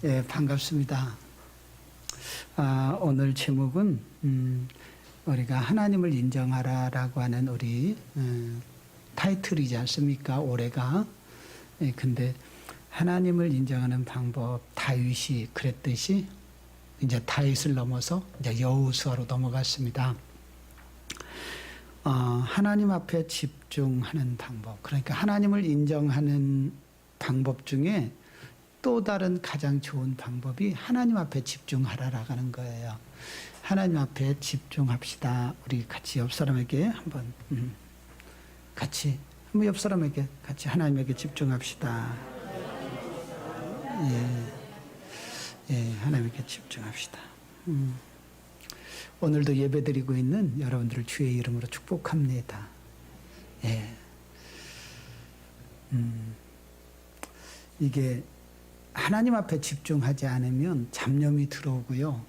예, 반갑습니다. 오늘 제목은 우리가 하나님을 인정하라라고 하는 우리 타이틀이지 않습니까? 올해가. 예, 근데 하나님을 인정하는 방법, 다윗이 그랬듯이 이제 다윗을 넘어서 이제 여호수아로 넘어갔습니다. 하나님 앞에 집중하는 방법, 그러니까 하나님을 인정하는 방법 중에 또 다른 가장 좋은 방법이 하나님 앞에 집중하라라고 하는 거예요. 하나님 앞에 집중합시다. 우리 같이 옆 사람에게 한번 옆 사람에게 같이 하나님에게 집중합시다. 예, 하나님에게 집중합시다. 오늘도 예배드리고 있는 여러분들을 주의 이름으로 축복합니다. 예. 이게 하나님 앞에 집중하지 않으면 잡념이 들어오고요.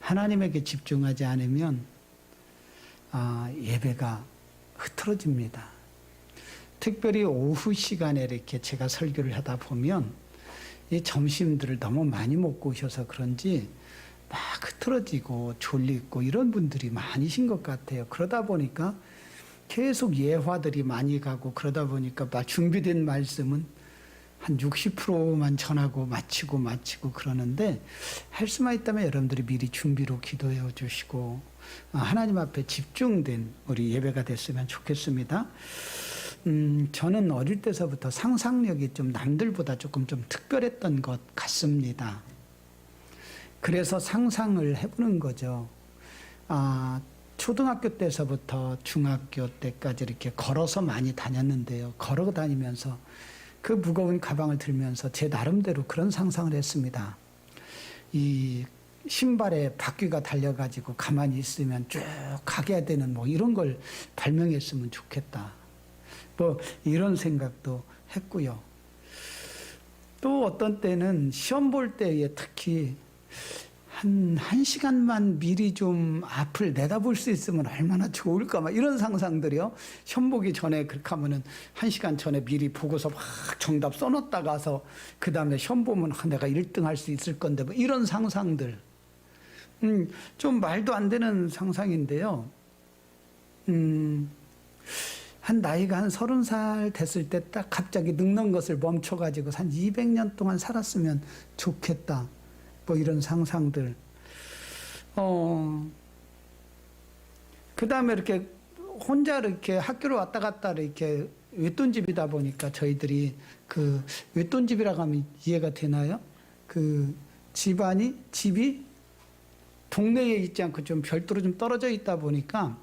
하나님에게 집중하지 않으면 예배가 흐트러집니다. 특별히 오후 시간에 이렇게 제가 설교를 하다 보면 이 점심들을 너무 많이 먹고 오셔서 그런지 막 흐트러지고 졸리고 이런 분들이 많으신 것 같아요. 그러다 보니까 계속 예화들이 많이 가고 그러다 보니까 준비된 말씀은 한 60%만 전하고 마치고 그러는데 할 수만 있다면 여러분들이 미리 준비로 기도해 주시고 하나님 앞에 집중된 우리 예배가 됐으면 좋겠습니다. 저는 어릴 때서부터 상상력이 좀 남들보다 조금 좀 특별했던 것 같습니다. 그래서 상상을 해보는 거죠. 초등학교 때서부터 중학교 때까지 이렇게 걸어서 많이 다녔는데요. 걸어 다니면서 그 무거운 가방을 들면서 제 나름대로 그런 상상을 했습니다. 이 신발에 바퀴가 달려가지고 가만히 있으면 쭉 가게 되는 이런 걸 발명했으면 좋겠다. 이런 생각도 했고요. 또 어떤 때는 시험 볼 때에 특히 한 시간만 미리 좀 앞을 내다볼 수 있으면 얼마나 좋을까, 이런 상상들이요. 시험 보기 전에 그렇게 하면은 1시간 전에 미리 보고서 막 정답 써놓다 가서 그 다음에 시험 보면 내가 1등 할 수 있을 건데, 이런 상상들. 좀 말도 안 되는 상상인데요. 나이가 한 30살 됐을 때 딱 갑자기 늙는 것을 멈춰가지고 한 200년 동안 살았으면 좋겠다. 이런 상상들. 그 다음에 이렇게 혼자 이렇게 학교를 왔다 갔다 이렇게 윗돈집이다 보니까 저희들이 그 윗돈집이라고 하면 이해가 되나요? 그 집이 동네에 있지 않고 좀 별도로 좀 떨어져 있다 보니까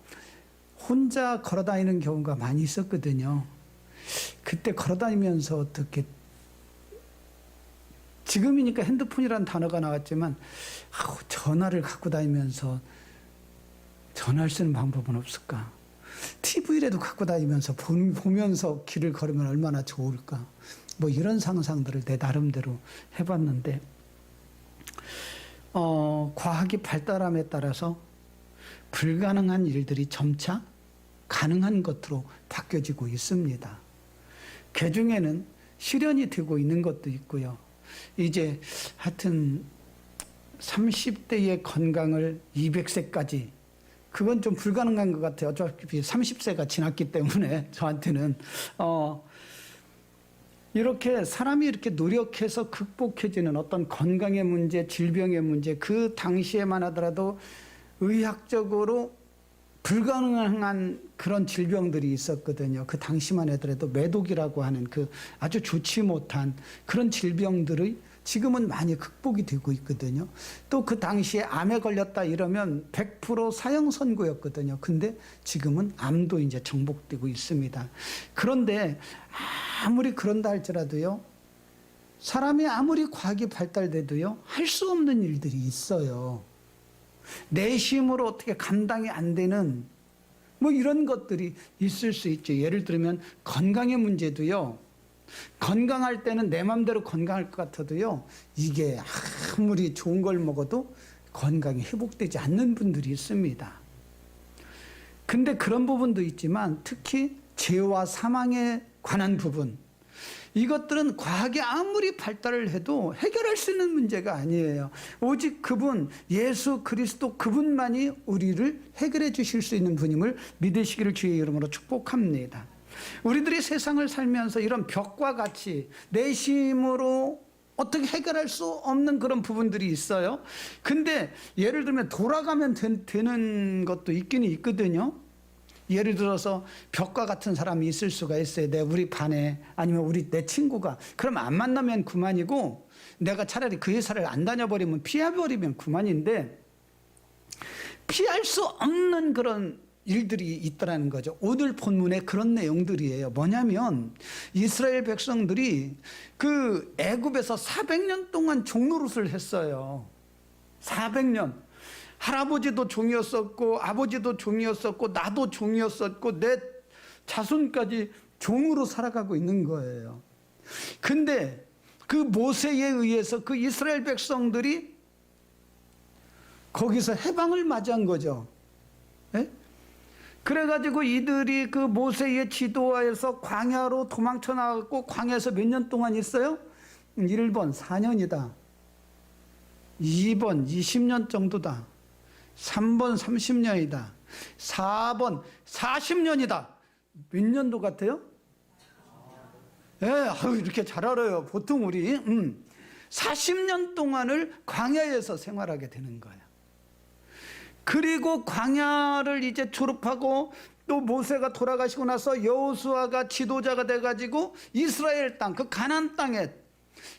혼자 걸어 다니는 경우가 많이 있었거든요. 그때 걸어 다니면서 어떻게 지금이니까 핸드폰이라는 단어가 나왔지만 전화를 갖고 다니면서 전화를 쓰는 방법은 없을까? TV라도 갖고 다니면서 보면서 길을 걸으면 얼마나 좋을까? 이런 상상들을 내 나름대로 해봤는데 과학이 발달함에 따라서 불가능한 일들이 점차 가능한 것으로 바뀌어지고 있습니다. 그 중에는 실현이 되고 있는 것도 있고요. 이제 하여튼 30대의 건강을 200세까지 그건 좀 불가능한 것 같아요. 어차피 30세가 지났기 때문에 저한테는 이렇게 사람이 이렇게 노력해서 극복해지는 어떤 건강의 문제, 질병의 문제, 그 당시에만 하더라도 의학적으로 불가능한 그런 질병들이 있었거든요. 그 당시만 하더라도 매독이라고 하는 그 아주 좋지 못한 그런 질병들이 지금은 많이 극복이 되고 있거든요. 또 그 당시에 암에 걸렸다 이러면 100% 사형 선고였거든요. 근데 지금은 암도 이제 정복되고 있습니다. 그런데 아무리 그런다 할지라도요, 사람이 아무리 과학이 발달돼도요, 할 수 없는 일들이 있어요. 내 힘으로 어떻게 감당이 안 되는 이런 것들이 있을 수 있죠. 예를 들면 건강의 문제도요. 건강할 때는 내 맘대로 건강할 것 같아도요. 이게 아무리 좋은 걸 먹어도 건강이 회복되지 않는 분들이 있습니다. 근데 그런 부분도 있지만 특히 죄와 사망에 관한 부분, 이것들은 과학이 아무리 발달을 해도 해결할 수 있는 문제가 아니에요. 오직 그분, 예수 그리스도 그분만이 우리를 해결해 주실 수 있는 분임을 믿으시기를 주의 이름으로 축복합니다. 우리들이 세상을 살면서 이런 벽과 같이 내심으로 어떻게 해결할 수 없는 그런 부분들이 있어요. 근데 예를 들면 돌아가면 되는 것도 있기는 있거든요. 예를 들어서 벽과 같은 사람이 있을 수가 있어요. 우리 반에, 아니면 내 친구가. 그럼 안 만나면 그만이고, 내가 차라리 그 회사를 안 다녀버리면, 피해버리면 그만인데, 피할 수 없는 그런 일들이 있더라는 거죠. 오늘 본문에 그런 내용들이에요. 뭐냐면 이스라엘 백성들이 그 애굽에서 400년 동안 종노릇을 했어요. 400년. 할아버지도 종이었었고 아버지도 종이었었고 나도 종이었었고 내 자손까지 종으로 살아가고 있는 거예요. 근데 그 모세에 의해서 그 이스라엘 백성들이 거기서 해방을 맞이한 거죠. 예? 그래가지고 이들이 그 모세의 지도하에서 광야로 도망쳐 나갔고, 광야에서 몇 년 동안 있어요? 1번 4년이다. 2번 20년 정도다. 3번 30년이다. 4번 40년이다. 몇 년도 같아요? 예, 이렇게 잘 알아요. 보통 우리 40년 동안을 광야에서 생활하게 되는 거예요. 그리고 광야를 이제 졸업하고 또 모세가 돌아가시고 나서 여호수아가 지도자가 돼가지고 이스라엘 땅, 그 가나안 땅에,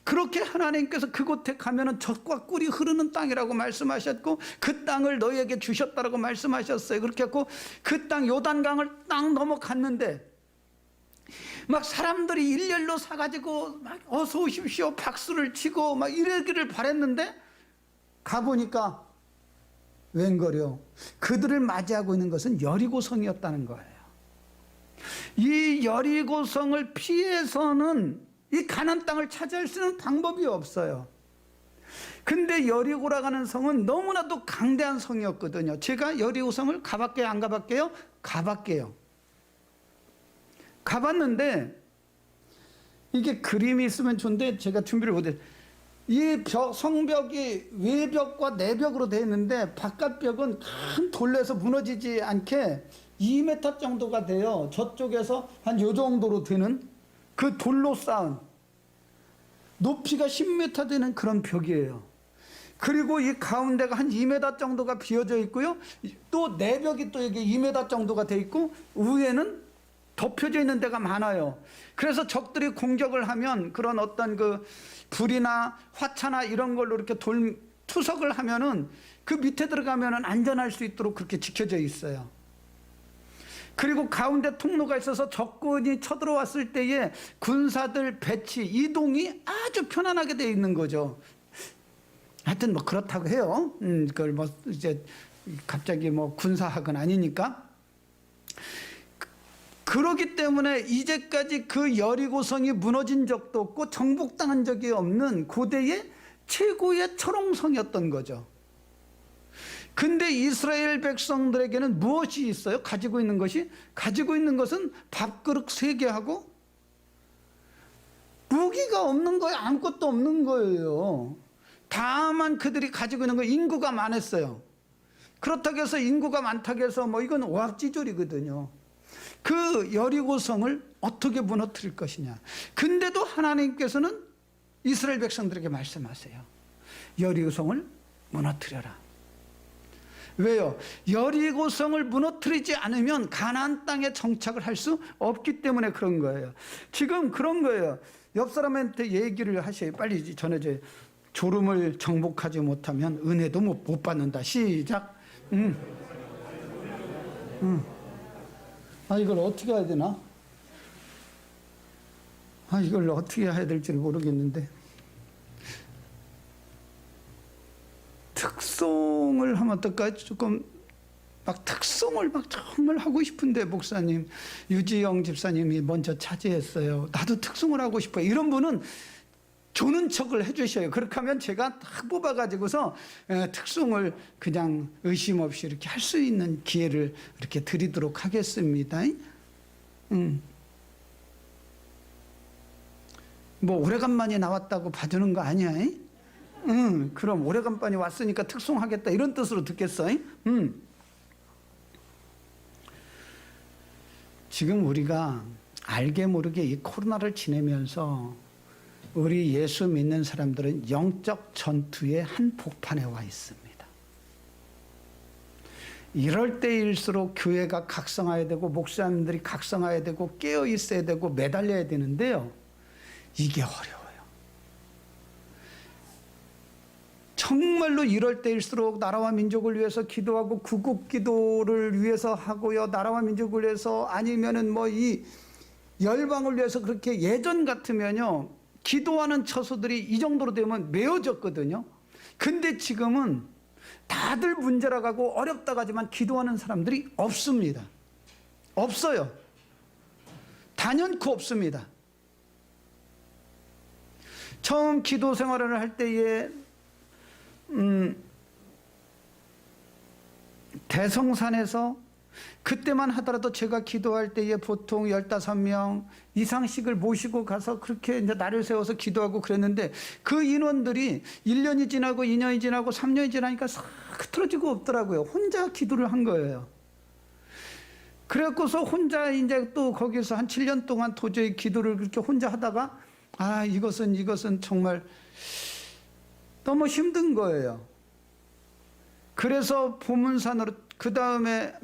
그렇게 하나님께서 그곳에 가면은 젖과 꿀이 흐르는 땅이라고 말씀하셨고, 그 땅을 너희에게 주셨다라고 말씀하셨어요. 그렇게 했고 그 땅 요단강을 딱 넘어갔는데 막 사람들이 일렬로 사가지고 막 어서 오십시오 박수를 치고 막 이러기를 바랬는데, 가보니까 웬걸요, 그들을 맞이하고 있는 것은 여리고성이었다는 거예요. 이 여리고성을 피해서는 이 가나안 땅을 차지할 수 있는 방법이 없어요. 근데 여리고라고 하는 성은 너무나도 강대한 성이었거든요. 제가 여리고성을 가봤게요, 안 가봤게요? 가봤게요. 가봤는데 이게 그림이 있으면 좋은데 제가 준비를 못했어요. 이 성벽이 외벽과 내벽으로 되어 있는데, 바깥벽은 큰 돌에서 무너지지 않게 2m 정도가 돼요. 저쪽에서 한 요 정도로 되는 그 돌로 쌓은, 높이가 10m 되는 그런 벽이에요. 그리고 이 가운데가 한 2m 정도가 비어져 있고요. 또 내벽이 또 여기 2m 정도가 돼 있고, 위에는 덮여져 있는 데가 많아요. 그래서 적들이 공격을 하면 그런 어떤 그 불이나 화차나 이런 걸로 이렇게 투석을 하면은 그 밑에 들어가면은 안전할 수 있도록 그렇게 지켜져 있어요. 그리고 가운데 통로가 있어서 적군이 쳐들어왔을 때에 군사들 배치, 이동이 아주 편안하게 되어 있는 거죠. 하여튼 뭐 그렇다고 해요. 그걸 뭐 이제 갑자기 뭐 군사학은 아니니까. 그렇기 때문에 이제까지 그 여리고성이 무너진 적도 없고 정복당한 적이 없는 고대의 최고의 철옹성이었던 거죠. 근데 이스라엘 백성들에게는 무엇이 있어요? 가지고 있는 것이? 가지고 있는 것은 밥그릇 3개하고 무기가 없는 거예요. 아무것도 없는 거예요. 다만 그들이 가지고 있는 건 인구가 많았어요. 그렇다고 해서 인구가 많다고 해서 뭐 이건 오합지졸이거든요. 그 여리고성을 어떻게 무너뜨릴 것이냐. 근데도 하나님께서는 이스라엘 백성들에게 말씀하세요. 여리고성을 무너뜨려라. 왜요? 여리고성을 무너뜨리지 않으면 가나안 땅에 정착을 할 수 없기 때문에 그런 거예요. 지금 그런 거예요. 옆 사람한테 얘기를 하셔요. 빨리 전해줘요. 졸음을 정복하지 못하면 은혜도 못 받는다. 시작. 이걸 어떻게 해야 되나? 이걸 어떻게 해야 될지 모르겠는데. 특송을 하면 어떨까요? 조금 막 특송을 막 정말 하고 싶은데, 목사님, 유지영 집사님이 먼저 차지했어요. 나도 특송을 하고 싶어요. 이런 분은 조는 척을 해주셔요. 그렇게 하면 제가 딱 뽑아가지고서 특송을 그냥 의심 없이 이렇게 할 수 있는 기회를 이렇게 드리도록 하겠습니다. 뭐 오래간만에 나왔다고 봐주는 거 아니야? 응, 그럼 오래간만에 왔으니까 특송하겠다 이런 뜻으로 듣겠어? 지금 우리가 알게 모르게 이 코로나를 지내면서 우리 예수 믿는 사람들은 영적 전투의 한복판에 와 있습니다. 이럴 때일수록 교회가 각성해야 되고 목사님들이 각성해야 되고 깨어 있어야 되고 매달려야 되는데요. 이게 어려워요. 정말로 이럴 때일수록 나라와 민족을 위해서 기도하고 구국 기도를 위해서 하고요. 나라와 민족을 위해서 아니면은 뭐 이 열방을 위해서 그렇게 예전 같으면요. 기도하는 처소들이 이 정도로 되면 메어졌거든요. 근데 지금은 다들 문제라고 하고 어렵다고 하지만 기도하는 사람들이 없습니다. 없어요. 단연코 없습니다. 처음 기도 생활을 할 때에 대성산에서 그때만 하더라도 제가 기도할 때에 보통 15명 이상씩을 모시고 가서 그렇게 이제 날을 세워서 기도하고 그랬는데 그 인원들이 1년이 지나고 2년이 지나고 3년이 지나니까 싹 흐트러지고 없더라고요. 혼자 기도를 한 거예요. 그래갖고서 혼자 이제 또 거기서 한 7년 동안 도저히 기도를 그렇게 혼자 하다가 이것은 정말 너무 힘든 거예요. 그래서 보문산으로 그 다음에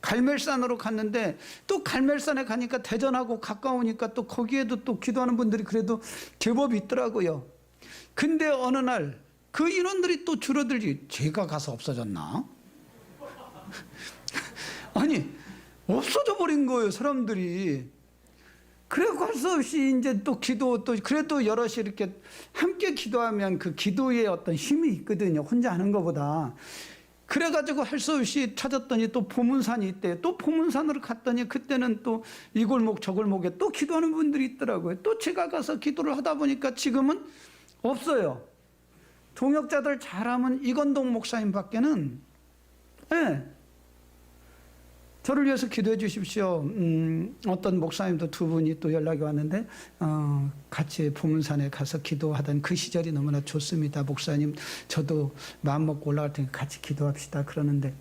갈멜산으로 갔는데 또 갈멜산에 가니까 대전하고 가까우니까 또 거기에도 또 기도하는 분들이 그래도 제법 있더라고요. 근데 어느 날 그 인원들이 또 줄어들지. 제가 가서 없어졌나? 아니 없어져 버린 거예요, 사람들이. 그래고 할 수 없이 이제 또 기도 또 그래도 여럿이 이렇게 함께 기도하면 그 기도에 어떤 힘이 있거든요. 혼자 하는 것보다. 그래가지고 할 수 없이 찾았더니 또 보문산이 있대요. 또 보문산으로 갔더니 그때는 또 이 골목 저 골목에 또 기도하는 분들이 있더라고요. 또 제가 가서 기도를 하다 보니까 지금은 없어요. 동역자들 잘하면 이건동 목사님 밖에는 저를 위해서 기도해 주십시오. 어떤 목사님도 두 분이 또 연락이 왔는데 같이 보문산에 가서 기도하던 그 시절이 너무나 좋습니다. 목사님 저도 마음 먹고 올라갈 테니까 같이 기도합시다. 그러는데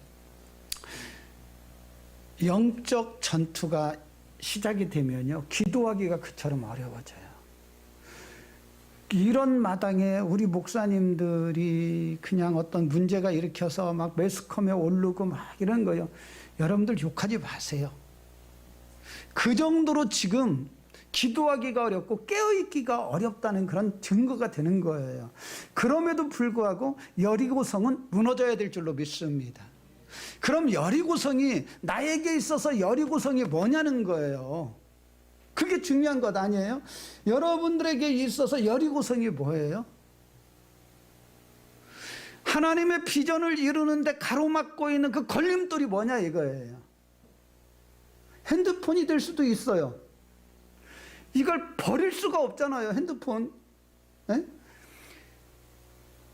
영적 전투가 시작이 되면요. 기도하기가 그처럼 어려워져요. 이런 마당에 우리 목사님들이 그냥 어떤 문제가 일으켜서 막 매스컴에 오르고 막 이런 거요. 여러분들 욕하지 마세요. 그 정도로 지금 기도하기가 어렵고 깨어있기가 어렵다는 그런 증거가 되는 거예요. 그럼에도 불구하고 여리고성은 무너져야 될 줄로 믿습니다. 그럼 여리고성이 나에게 있어서 여리고성이 뭐냐는 거예요. 그게 중요한 것 아니에요? 여러분들에게 있어서 여리고성이 뭐예요? 하나님의 비전을 이루는데 가로막고 있는 그 걸림돌이 뭐냐 이거예요. 핸드폰이 될 수도 있어요. 이걸 버릴 수가 없잖아요. 핸드폰.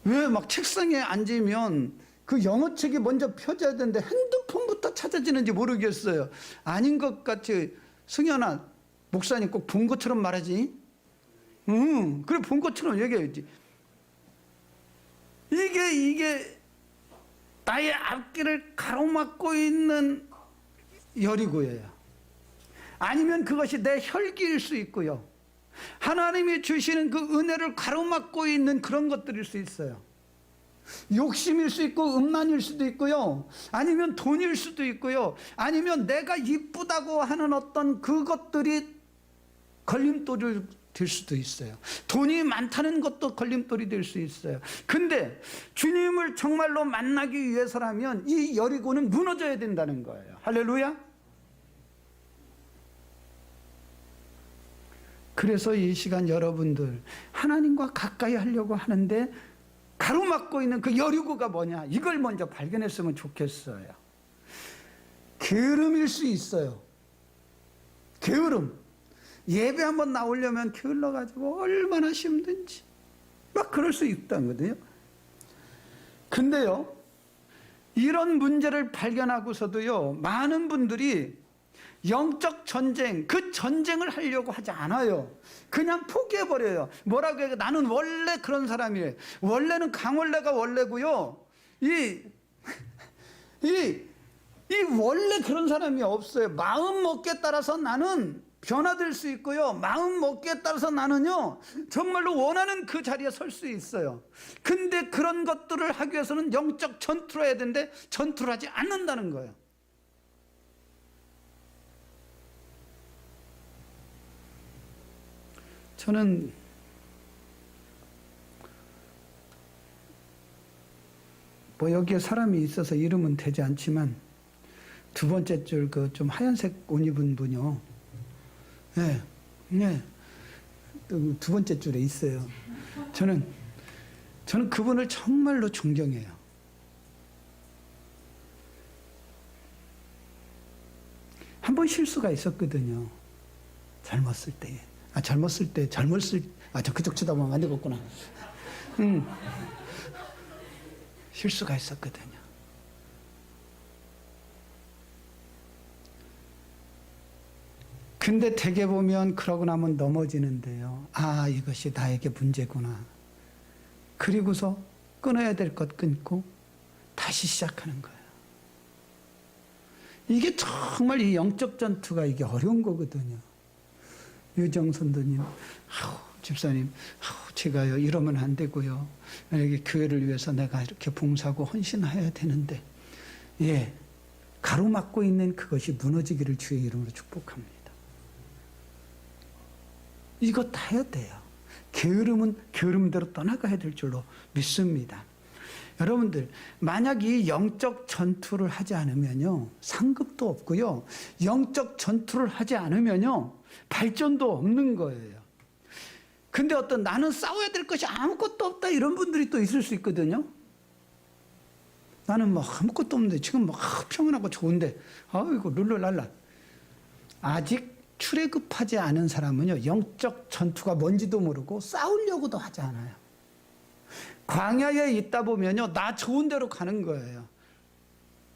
왜 막 책상에 앉으면 그 영어책이 먼저 펴져야 되는데 핸드폰부터 찾아지는지 모르겠어요. 아닌 것 같이. 승현아 목사님 꼭 본 것처럼 말하지. 그래 본 것처럼 얘기해야지. 이게 나의 앞길을 가로막고 있는 여리고예요. 아니면 그것이 내 혈기일 수 있고요. 하나님이 주시는 그 은혜를 가로막고 있는 그런 것들일 수 있어요. 욕심일 수 있고 음란일 수도 있고요. 아니면 돈일 수도 있고요. 아니면 내가 이쁘다고 하는 어떤 그것들이 걸림돌이 될 수도 있어요. 돈이 많다는 것도 걸림돌이 될 수 있어요. 근데 주님을 정말로 만나기 위해서라면 이 여리고는 무너져야 된다는 거예요. 할렐루야. 그래서 이 시간 여러분들 하나님과 가까이 하려고 하는데 가로막고 있는 그 여리고가 뭐냐, 이걸 먼저 발견했으면 좋겠어요. 게으름일 수 있어요. 게으름. 예배 한번 나오려면 게을러가지고 얼마나 힘든지 막 그럴 수 있다거든요. 근데요, 이런 문제를 발견하고서도요, 많은 분들이 영적 전쟁, 그 전쟁을 하려고 하지 않아요. 그냥 포기해버려요. 뭐라고 해요? 나는 원래 그런 사람이에요. 원래는 강원래가 원래고요. 이 원래 그런 사람이 없어요. 마음 먹기에 따라서 나는 변화될 수 있고요. 마음 먹기에 따라서 나는요, 정말로 원하는 그 자리에 설 수 있어요. 근데 그런 것들을 하기 위해서는 영적 전투를 해야 되는데 전투를 하지 않는다는 거예요. 저는 뭐 여기에 사람이 있어서 이름은 되지 않지만 두 번째 줄 그 좀 하얀색 옷 입은 분이요. 네, 네. 두 번째 줄에 있어요. 저는 그분을 정말로 존경해요. 한 번 실수가 있었거든요. 젊었을 때. 저 그쪽 쳐다보면 안 되겠구나. 실수가 있었거든요. 근데 되게 보면 그러고 나면 넘어지는데요. 아, 이것이 나에게 문제구나. 그리고서 끊어야 될 것 끊고 다시 시작하는 거예요. 이게 정말 이 영적 전투가 이게 어려운 거거든요. 유정 선도님, 집사님, 제가요 이러면 안 되고요. 여기 교회를 위해서 내가 이렇게 봉사하고 헌신해야 되는데, 예, 가로막고 있는 그것이 무너지기를 주의 이름으로 축복합니다. 이거 다 해야 돼요. 게으름은 게으름대로 떠나가야 될 줄로 믿습니다. 여러분들, 만약 이 영적 전투를 하지 않으면요, 상급도 없고요, 영적 전투를 하지 않으면요, 발전도 없는 거예요. 근데 어떤 나는 싸워야 될 것이 아무것도 없다 이런 분들이 또 있을 수 있거든요. 나는 뭐 아무것도 없는데 지금 뭐 평안하고 좋은데 아이고 룰루랄라. 아직 출애굽하지 않은 사람은요, 영적 전투가 뭔지도 모르고 싸우려고도 하지 않아요. 광야에 있다 보면요, 나 좋은 대로 가는 거예요.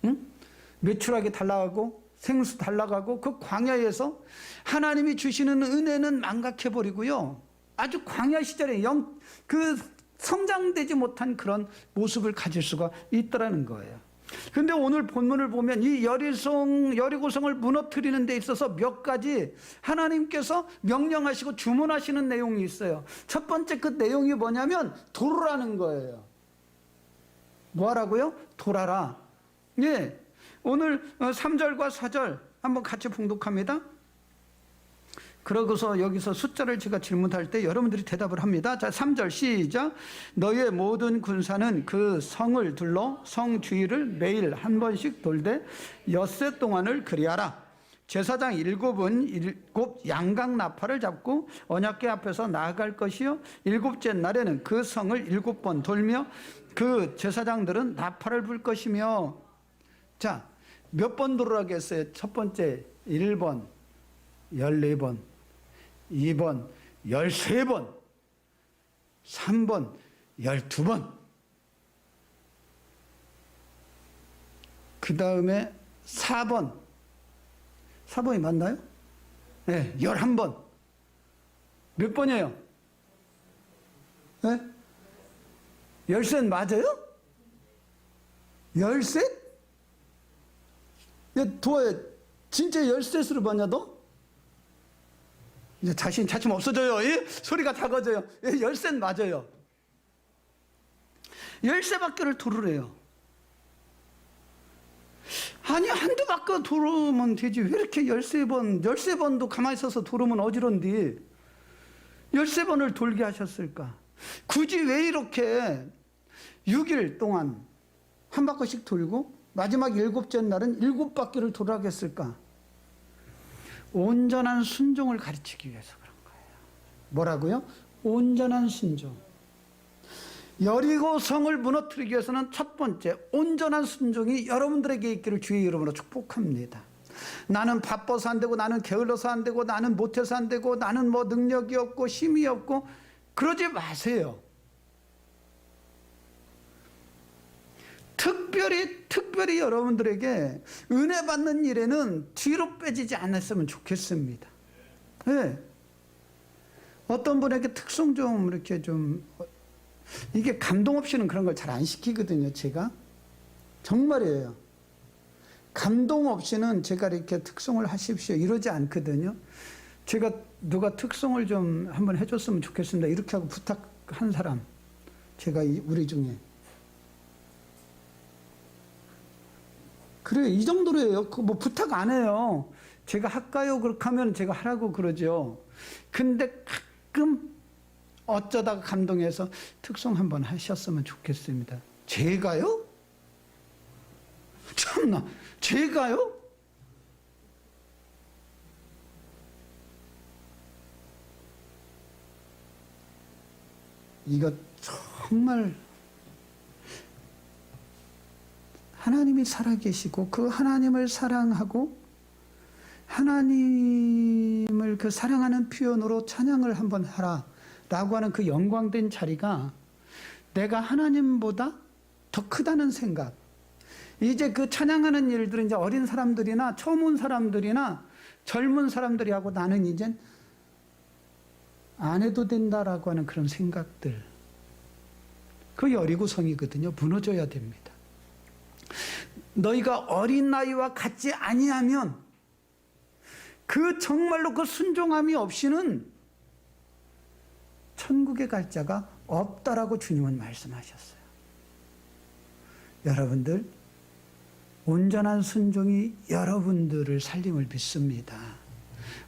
응? 매출하게 달라가고 생수 달라가고 그 광야에서 하나님이 주시는 은혜는 망각해버리고요, 아주 광야 시절에 그 성장되지 못한 그런 모습을 가질 수가 있더라는 거예요. 근데 오늘 본문을 보면 이 여리고성을 무너뜨리는 데 있어서 몇 가지 하나님께서 명령하시고 주문하시는 내용이 있어요. 첫 번째 그 내용이 뭐냐면 돌으라는 거예요. 뭐 하라고요? 돌아라. 예. 오늘 3절과 4절 한번 같이 봉독합니다. 그러고서 여기서 숫자를 제가 질문할 때 여러분들이 대답을 합니다. 자, 3절 시작. 너의 모든 군사는 그 성을 둘러 성 주위를 매일 한 번씩 돌되 엿새 동안을 그리하라. 제사장 7은 7 양각 나팔을 잡고 언약궤 앞에서 나아갈 것이요, 7째 날에는 그 성을 7번 돌며 그 제사장들은 나팔을 불 것이며. 자, 몇 번 돌으라고 했어요? 첫 번째 1번, 14번, 2번, 13번, 3번, 12번. 그 다음에 4번. 4번이 맞나요? 네, 11번. 몇 번이에요? 네? 13 맞아요? 13? 야, 도와야 진짜 13으로 봤냐 너? 이제 자신 없어져요. 예? 소리가 작아져요. 예, 13 맞아요. 13바퀴를 돌으래요. 아니, 한두 바퀴 돌으면 되지. 왜 이렇게 13번도 가만히 있어서 돌으면 어지러운데 13번을 돌게 하셨을까? 굳이 왜 이렇게 6일 동안 한 바퀴씩 돌고 마지막 7째 날은 7바퀴를 돌아게 했을까? 온전한 순종을 가르치기 위해서 그런 거예요. 뭐라고요? 온전한 순종. 여리고 성을 무너뜨리기 위해서는 첫 번째, 온전한 순종이 여러분들에게 있기를 주의 이름으로 축복합니다. 나는 바빠서 안 되고, 나는 게을러서 안 되고, 나는 못해서 안 되고, 나는 뭐 능력이 없고 힘이 없고 그러지 마세요. 특별히 여러분들에게 은혜 받는 일에는 뒤로 빼지지 않았으면 좋겠습니다. 네. 어떤 분에게 특성 좀 이렇게 좀 이게 감동 없이는 그런 걸 잘 안 시키거든요. 제가 정말이에요. 감동 없이는 제가 이렇게 특성을 하십시오 이러지 않거든요. 제가 누가 특성을 좀 한번 해줬으면 좋겠습니다 이렇게 하고 부탁한 사람 제가 우리 중에 그래요. 이 정도로 해요. 뭐 부탁 안 해요. 제가 할까요? 그렇게 하면 제가 하라고 그러죠. 근데 가끔 어쩌다가 감동해서 특성 한번 하셨으면 좋겠습니다. 제가요? 참나, 제가요? 이거 정말 하나님이 살아계시고 그 하나님을 사랑하고 하나님을 그 사랑하는 표현으로 찬양을 한번 하라 라고 하는 그 영광된 자리가 내가 하나님보다 더 크다는 생각. 이제 그 찬양하는 일들은 이제 어린 사람들이나 처음 온 사람들이나 젊은 사람들이 하고 나는 이젠 안 해도 된다라고 하는 그런 생각들. 그 여리고성이거든요. 무너져야 됩니다. 너희가 어린 나이와 같지 아니하면 그 정말로 그 순종함이 없이는 천국에 갈 자가 없다라고 주님은 말씀하셨어요. 여러분들 온전한 순종이 여러분들을 살림을 믿습니다.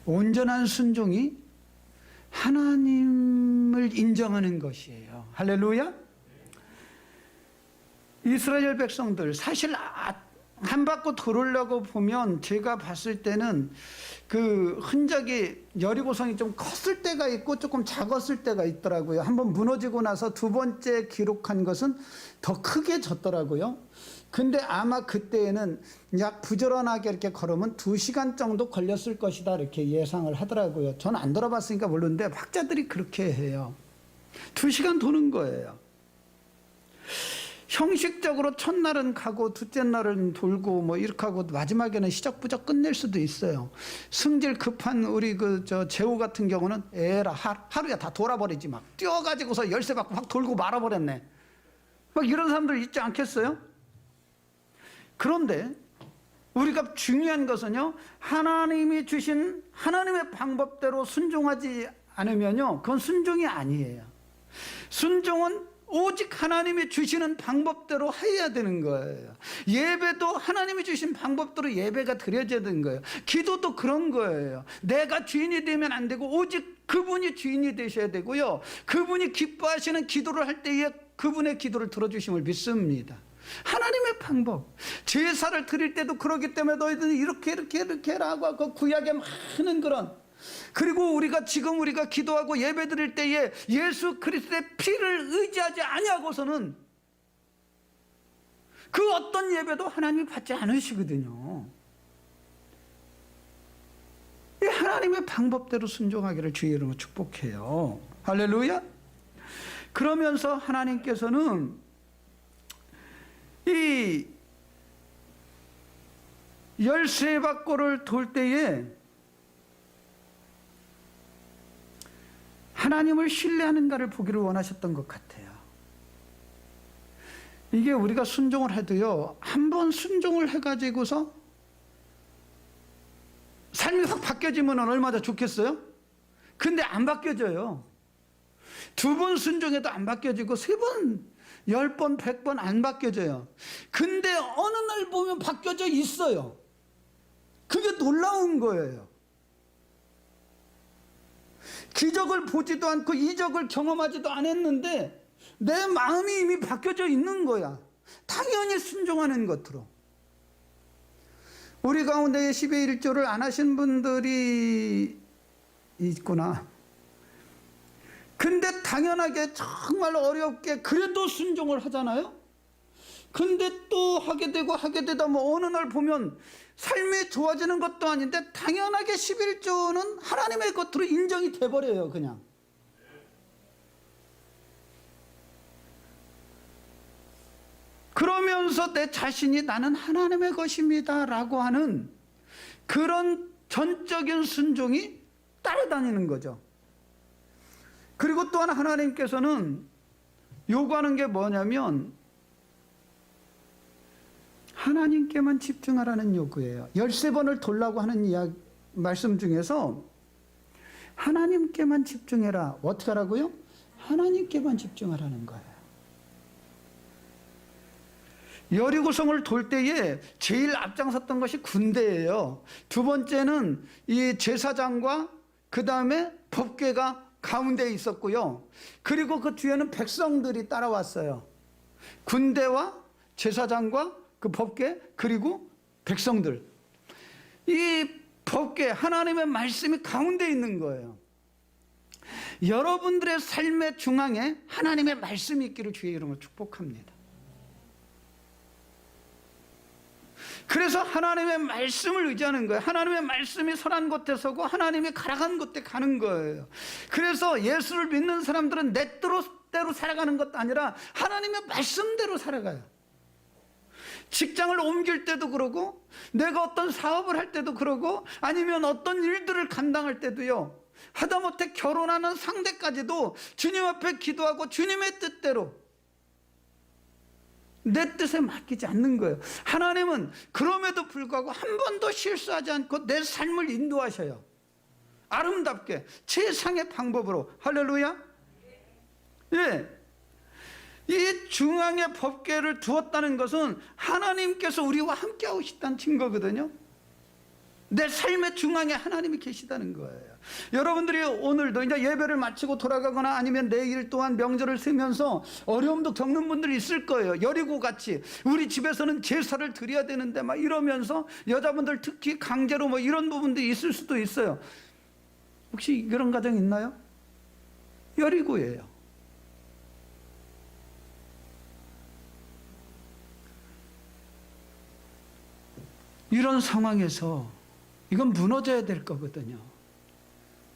온전한 순종이 하나님을 인정하는 것이에요. 할렐루야. 이스라엘 백성들 사실 한 바퀴 돌으려고 보면 제가 봤을 때는 그 흔적이 여리고성이 좀 컸을 때가 있고 조금 작았을 때가 있더라고요. 한번 무너지고 나서 두 번째 기록한 것은 더 크게 졌더라고요. 근데 아마 그때에는 약 부지런하게 이렇게 걸으면 2시간 정도 걸렸을 것이다 이렇게 예상을 하더라고요. 저는 안 돌아봤으니까 모르는데 학자들이 그렇게 해요. 2시간 도는 거예요. 형식적으로 첫날은 가고 둘째 날은 돌고 뭐 이렇게 하고 마지막에는 시적부적 끝낼 수도 있어요. 승질 급한 우리 제후 같은 경우는 에라 하루에 다 돌아버리지 막 뛰어가지고서 열쇠 받고 막 돌고 말아버렸네. 막 이런 사람들 있지 않겠어요? 그런데 우리가 중요한 것은요, 하나님이 주신 하나님의 방법대로 순종하지 않으면요, 그건 순종이 아니에요. 순종은 오직 하나님이 주시는 방법대로 해야 되는 거예요. 예배도 하나님이 주신 방법대로 예배가 드려져야 되는 거예요. 기도도 그런 거예요. 내가 주인이 되면 안 되고 오직 그분이 주인이 되셔야 되고요. 그분이 기뻐하시는 기도를 할 때에 그분의 기도를 들어주심을 믿습니다. 하나님의 방법. 제사를 드릴 때도 그러기 때문에 너희들은 이렇게 해라고 그 구약에 많은 그런, 그리고 우리가 기도하고 예배 드릴 때에 예수 그리스도의 피를 의지하지 아니하고서는 그 어떤 예배도 하나님이 받지 않으시거든요. 이 하나님의 방법대로 순종하기를 주의 이름으로 축복해요. 할렐루야. 그러면서 하나님께서는 이 열쇠 바퀴를 돌 때에 하나님을 신뢰하는가를 보기를 원하셨던 것 같아요. 이게 우리가 순종을 해도요, 한번 순종을 해가지고서 삶이 확 바뀌어지면 얼마나 좋겠어요? 근데 안 바뀌어져요. 2번 순종해도 안 바뀌어지고 3번, 10번, 100번 안 바뀌어져요. 근데 어느 날 보면 바뀌어져 있어요. 그게 놀라운 거예요. 기적을 보지도 않고 이적을 경험하지도 않았는데 내 마음이 이미 바뀌어져 있는 거야. 당연히 순종하는 것으로. 우리 가운데 10의 1조를 안 하신 분들이 있구나. 근데 당연하게 정말 어렵게 그래도 순종을 하잖아요. 근데 또 하게 되다 뭐 어느 날 보면 삶이 좋아지는 것도 아닌데 당연하게 11조는 하나님의 것으로 인정이 돼버려요. 그냥. 그러면서 내 자신이 나는 하나님의 것입니다 라고 하는 그런 전적인 순종이 따라다니는 거죠. 그리고 또한 하나님께서는 요구하는 게 뭐냐면 하나님께만 집중하라는 요구예요. 13번을 돌라고 하는 말씀 중에서 하나님께만 집중해라. 어떻게 하라고요? 하나님께만 집중하라는 거예요. 여리고성을 돌 때에 제일 앞장섰던 것이 군대예요. 두 번째는 이 제사장과 그 다음에 법궤가 가운데에 있었고요. 그리고 그 뒤에는 백성들이 따라왔어요. 군대와 제사장과 그 법궤 그리고 백성들. 이 법궤 하나님의 말씀이 가운데 있는 거예요. 여러분들의 삶의 중앙에 하나님의 말씀이 있기를 주의 이름으로 축복합니다. 그래서 하나님의 말씀을 의지하는 거예요. 하나님의 말씀이 선한 곳에 서고 하나님이 가라간 곳에 가는 거예요. 그래서 예수를 믿는 사람들은 내 뜻대로 살아가는 것도 아니라 하나님의 말씀대로 살아가요. 직장을 옮길 때도 그러고 내가 어떤 사업을 할 때도 그러고 아니면 어떤 일들을 감당할 때도요. 하다못해 결혼하는 상대까지도 주님 앞에 기도하고 주님의 뜻대로 내 뜻에 맡기지 않는 거예요. 하나님은 그럼에도 불구하고 한 번도 실수하지 않고 내 삶을 인도하셔요. 아름답게 최상의 방법으로. 할렐루야. 예. 이 중앙에 법궤를 두었다는 것은 하나님께서 우리와 함께하고 계시다는 증거거든요. 내 삶의 중앙에 하나님이 계시다는 거예요. 여러분들이 오늘도 이제 예배를 마치고 돌아가거나 아니면 내일 또한 명절을 세면서 어려움도 겪는 분들이 있을 거예요. 여리고 같이 우리 집에서는 제사를 드려야 되는데 막 이러면서 여자분들 특히 강제로 뭐 이런 부분들이 있을 수도 있어요. 혹시 그런 가정 있나요? 여리고예요. 이런 상황에서 이건 무너져야 될 거거든요.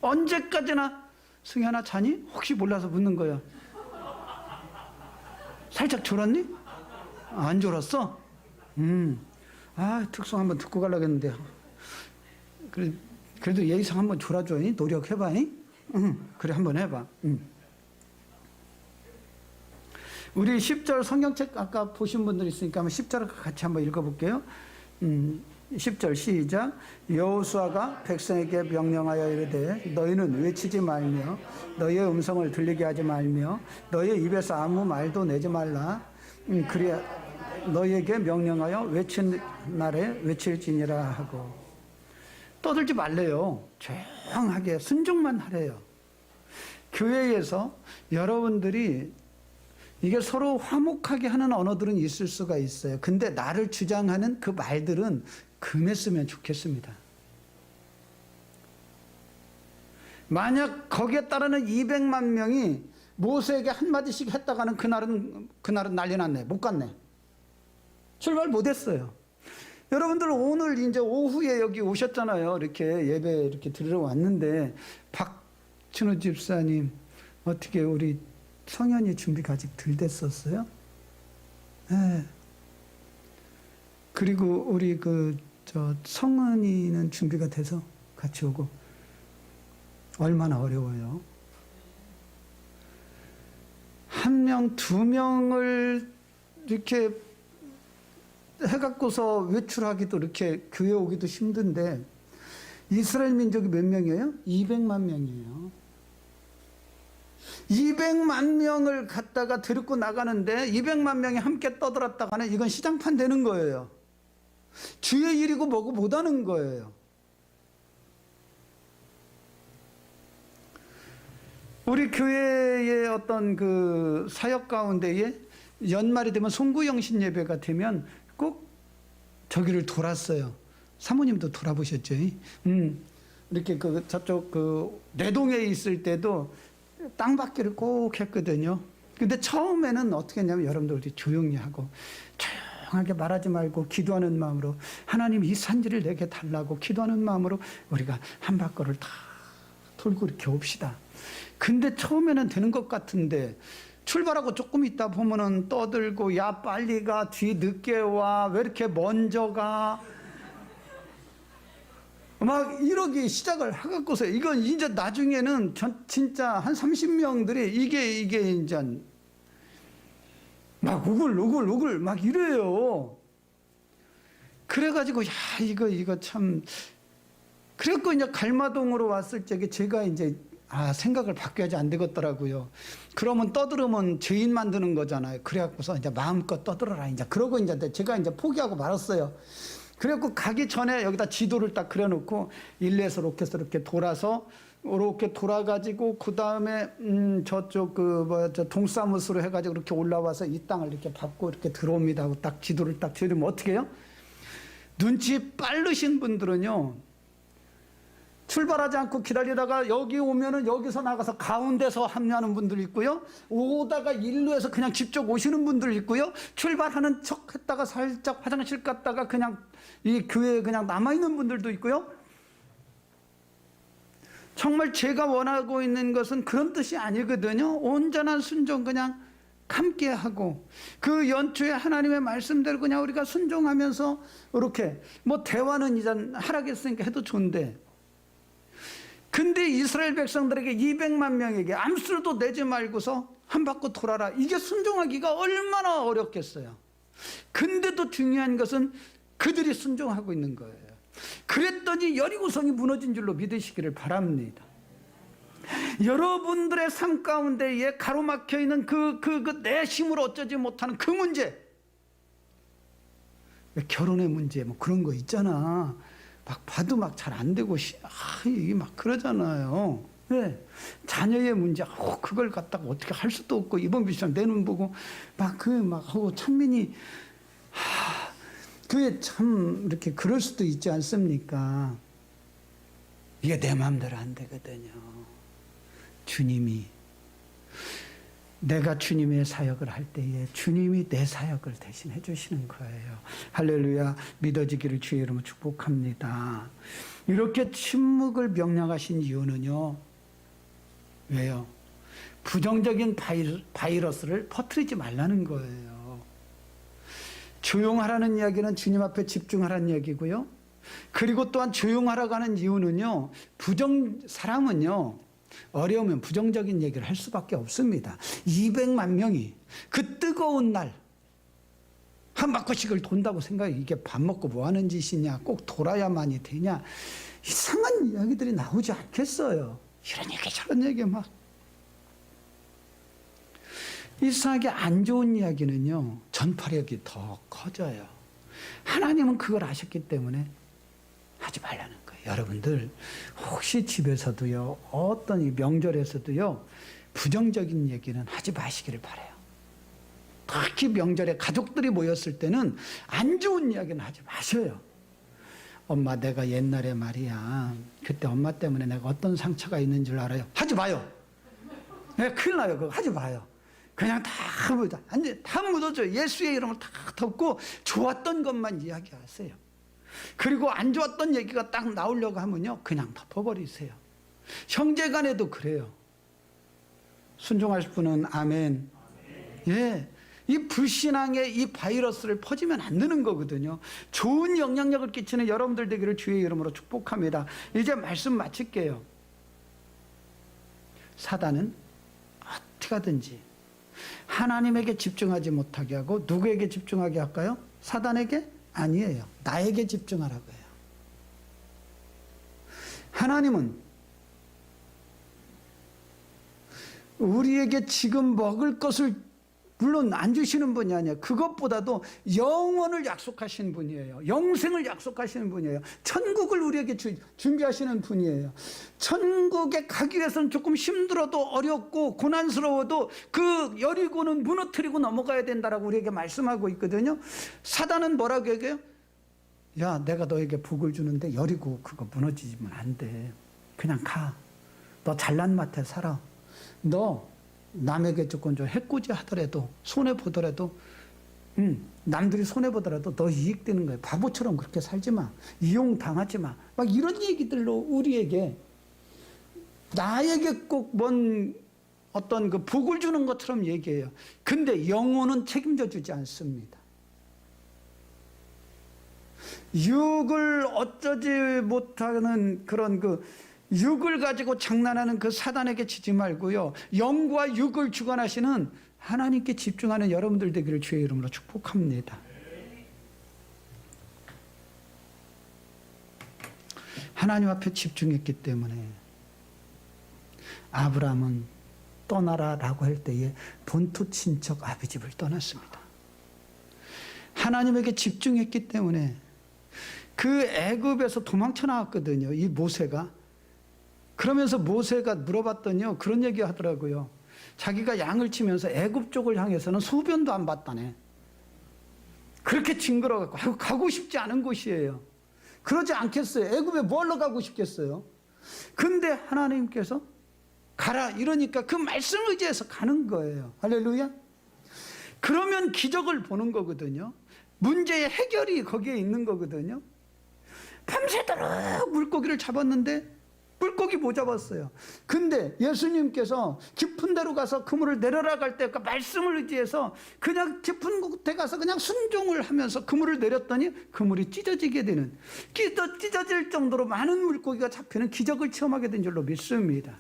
언제까지나 승현아 자니? 혹시 몰라서 묻는 거야. 살짝 졸았니? 안 졸았어? 특송 한번 듣고 가려고 했는데 그래도 예의상 한번 졸아줘. 노력해봐. 그래 한번 해봐. 우리 10절 성경책 아까 보신 분들 있으니까 한번 10절 같이 한번 읽어볼게요. 10절 시작. 여호수아가 백성에게 명령하여 이르되 너희는 외치지 말며 너희의 음성을 들리게 하지 말며 너희의 입에서 아무 말도 내지 말라. 그래야 너희에게 명령하여 외친 날에 외칠지니라 하고. 떠들지 말래요. 조용하게 순종만 하래요. 교회에서 여러분들이 이게 서로 화목하게 하는 언어들은 있을 수가 있어요. 근데 나를 주장하는 그 말들은 금했으면 좋겠습니다. 만약 거기에 따르는 200만 명이 모세에게 한마디씩 했다가는 그날은 난리 났네. 못 갔네. 출발 못했어요. 여러분들 오늘 이제 오후에 여기 오셨잖아요. 이렇게 예배 이렇게 들으러 왔는데 박춘우 집사님 어떻게 우리 성현이 준비가 아직 덜 됐었어요? 네. 그리고 우리 성은이는 준비가 돼서 같이 오고. 얼마나 어려워요. 한 명, 두 명을 이렇게 해갖고서 외출하기도 이렇게 교회 오기도 힘든데 이스라엘 민족이 몇 명이에요? 200만 명이에요. 200만 명을 갖다가 데리고 나가는데 200만 명이 함께 떠들었다가는 이건 시장판 되는 거예요. 주의 일이고 뭐고 못하는 거예요. 우리 교회의 어떤 그 사역 가운데에 연말이 되면 송구영신 예배가 되면 꼭 저기를 돌았어요. 사모님도 돌아보셨죠? 이렇게 저쪽 내동에 있을 때도 땅받기를 꼭 했거든요. 근데 처음에는 어떻게 했냐면 여러분들 조용히 하고 조용하게 말하지 말고 기도하는 마음으로 하나님 이 산지를 내게 달라고 기도하는 마음으로 우리가 한 바퀴를 다 돌고 이렇게 옵시다. 근데 처음에는 되는 것 같은데 출발하고 조금 있다 보면은 떠들고, 야 빨리 가, 뒤 늦게 와, 왜 이렇게 먼저 가, 막 이러기 시작을 해갖고서, 이건 이제 나중에는 진짜 한 30명들이 이게 이제 막 우글 막 이래요. 그래가지고, 야 이거 참, 그래갖고 이제 갈마동으로 왔을 적에 제가 이제 생각을 바뀌어야지 안 되겠더라고요. 그러면 떠들으면 죄인 만드는 거잖아요. 그래갖고서 이제 마음껏 떠들어라. 이제 그러고 이제 제가 이제 포기하고 말았어요. 그래갖고 가기 전에 여기다 지도를 딱 그려놓고 일리에서 로켓에서 이렇게 돌아서 이렇게 돌아가지고 그 다음에 저쪽 저 동사무소로 해가지고 이렇게 올라와서 이 땅을 이렇게 밟고 이렇게 들어옵니다 하고 딱 지도를 딱 들으면 어떻게 해요? 눈치 빠르신 분들은요, 출발하지 않고 기다리다가 여기 오면은 여기서 나가서 가운데서 합류하는 분들 있고요. 오다가 일루에서 그냥 직접 오시는 분들 있고요. 출발하는 척 했다가 살짝 화장실 갔다가 그냥 이 교회에 그냥 남아있는 분들도 있고요. 정말 제가 원하고 있는 것은 그런 뜻이 아니거든요. 온전한 순종 그냥 함께 하고, 그 연초에 하나님의 말씀대로 그냥 우리가 순종하면서 이렇게 뭐 대화는 이제 하라겠으니까 해도 좋은데, 근데 이스라엘 백성들에게 200만 명에게 암수도 내지 말고서 한 바퀴 돌아라, 이게 순종하기가 얼마나 어렵겠어요. 근데도 중요한 것은 그들이 순종하고 있는 거예요. 그랬더니 여리고성이 무너진 줄로 믿으시기를 바랍니다. 여러분들의 삶 가운데에 가로막혀 있는 내 힘으로 어쩌지 못하는 그 문제, 결혼의 문제 뭐 그런 거 있잖아. 막 봐도 막 잘 안 되고 이게 막 그러잖아요. 네. 자녀의 문제, 그걸 갖다가 어떻게 할 수도 없고, 이번 비시장 내 눈 보고 막 하고 찬민이 그게 참 이렇게 그럴 수도 있지 않습니까? 이게 내 마음대로 안 되거든요. 주님이, 내가 주님의 사역을 할 때에 주님이 내 사역을 대신 해주시는 거예요. 할렐루야. 믿어지기를 주의 이름으로 축복합니다. 이렇게 침묵을 명령하신 이유는요, 왜요? 부정적인 바이러스를 퍼뜨리지 말라는 거예요. 조용하라는 이야기는 주님 앞에 집중하라는 이야기고요. 그리고 또한 조용하라고 하는 이유는요, 사람은요, 어려우면 부정적인 얘기를 할 수밖에 없습니다. 200만 명이 그 뜨거운 날 한 바퀴씩을 돈다고 생각해. 이게 밥 먹고 뭐 하는 짓이냐, 꼭 돌아야만이 되냐, 이상한 이야기들이 나오지 않겠어요. 이런 얘기 저런 얘기 막. 이상하게 안 좋은 이야기는요, 전파력이 더 커져요. 하나님은 그걸 아셨기 때문에 하지 말라는 거예요. 여러분들 혹시 집에서도요, 어떤 이 명절에서도요, 부정적인 얘기는 하지 마시기를 바라요. 특히 명절에 가족들이 모였을 때는 안 좋은 이야기는 하지 마셔요. 엄마, 내가 옛날에 말이야, 그때 엄마 때문에 내가 어떤 상처가 있는 줄 알아요. 하지 마요. 네, 큰일 나요. 그거 하지 마요. 그냥 다 묻어줘요. 예수의 이름을 다 덮고 좋았던 것만 이야기하세요. 그리고 안 좋았던 얘기가 딱 나오려고 하면요, 그냥 덮어버리세요. 형제간에도 그래요. 순종하실 분은 아멘. 예, 이 불신앙의 이 바이러스를 퍼지면 안 되는 거거든요. 좋은 영향력을 끼치는 여러분들 되기를 주의 이름으로 축복합니다. 이제 말씀 마칠게요. 사단은 어떻게 하든지 하나님에게 집중하지 못하게 하고, 누구에게 집중하게 할까요? 사단에게? 아니에요. 나에게 집중하라고 해요. 하나님은 우리에게 지금 먹을 것을 물론 안 주시는 분이 아니에요. 그것보다도 영원을 약속하신 분이에요. 영생을 약속하시는 분이에요. 천국을 우리에게 준비하시는 분이에요. 천국에 가기 위해서는 조금 힘들어도 어렵고 고난스러워도 그 여리고는 무너뜨리고 넘어가야 된다라고 우리에게 말씀하고 있거든요. 사단은 뭐라고 얘기해요? 야, 내가 너에게 복을 주는데 여리고 그거 무너지면 안 돼. 그냥 가. 너 잘난 맛에 살아. 너 남에게 조금 좀 해코지 하더라도, 손해보더라도, 남들이 손해보더라도 너 이익되는 거야. 바보처럼 그렇게 살지 마. 이용당하지 마. 막 이런 얘기들로 우리에게, 나에게 꼭 뭔 어떤 그 복을 주는 것처럼 얘기해요. 근데 영혼은 책임져 주지 않습니다. 육을 어쩌지 못하는 그런 그 육을 가지고 장난하는 그 사단에게 지지 말고요. 영과 육을 주관하시는 하나님께 집중하는 여러분들 되기를 주의 이름으로 축복합니다. 하나님 앞에 집중했기 때문에 아브라함은 떠나라라고 할 때에 본토 친척 아비집을 떠났습니다. 하나님에게 집중했기 때문에 그 애굽에서 도망쳐 나왔거든요. 이 모세가. 그러면서 모세가 물어봤더니요. 그런 얘기 하더라고요. 자기가 양을 치면서 애굽 쪽을 향해서는 소변도 안 봤다네. 그렇게 징그러워갖고 아이고 가고 싶지 않은 곳이에요. 그러지 않겠어요. 애굽에 뭘로 가고 싶겠어요. 근데 하나님께서 가라 이러니까 그 말씀을 의지해서 가는 거예요. 할렐루야. 그러면 기적을 보는 거거든요. 문제의 해결이 거기에 있는 거거든요. 밤새도록 물고기를 잡았는데 물고기 못 잡았어요. 근데 예수님께서 깊은 데로 가서 그물을 내려라 갈 때 그 말씀을 의지해서 그냥 깊은 곳에 가서 그냥 순종을 하면서 그물을 내렸더니 그물이 찢어지게 되는, 찢어질 정도로 많은 물고기가 잡히는 기적을 체험하게 된 줄로 믿습니다.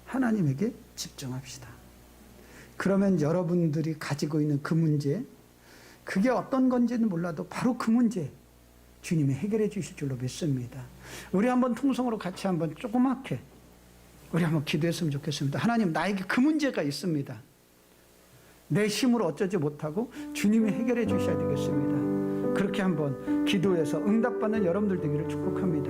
하나님에게 집중합시다. 그러면 여러분들이 가지고 있는 그 문제, 그게 어떤 건지는 몰라도 바로 그 문제 주님이 해결해 주실 줄로 믿습니다. 우리 한번 통성으로 같이 한번 조그맣게 우리 한번 기도했으면 좋겠습니다. 하나님, 나에게 그 문제가 있습니다. 내 힘으로 어쩌지 못하고 주님이 해결해 주셔야 되겠습니다. 그렇게 한번 기도해서 응답받는 여러분들 되기를 축복합니다.